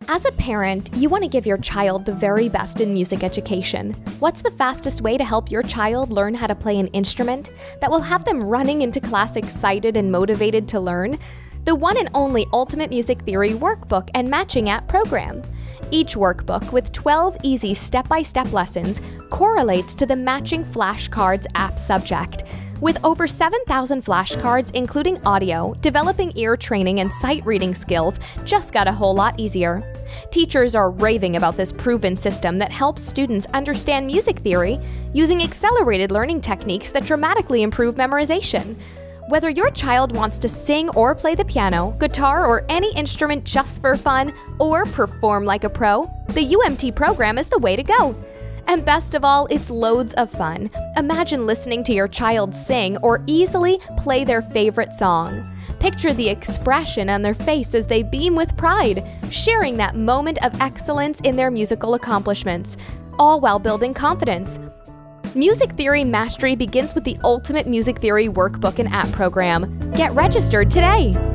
As a parent, you want to give your child the very best in music education. What's the fastest way to help your child learn how to play an instrument that will have them running into class excited and motivated to learn? The one and only Ultimate Music Theory Workbook and Matching App program. Each workbook, with 12 easy step-by-step lessons, correlates to the Matching Flashcards App subject. With over 7,000 flashcards, including audio, developing ear training and sight reading skills just got a whole lot easier. Teachers are raving about this proven system that helps students understand music theory using accelerated learning techniques that dramatically improve memorization. Whether your child wants to sing or play the piano, guitar, or any instrument just for fun, or perform like a pro, the UMT program is the way to go. And best of all, it's loads of fun. Imagine listening to your child sing or easily play their favorite song. Picture the expression on their face as they beam with pride, sharing that moment of excellence in their musical accomplishments, all while building confidence. Music theory mastery begins with the Ultimate Music Theory Workbook and App program. Get registered today!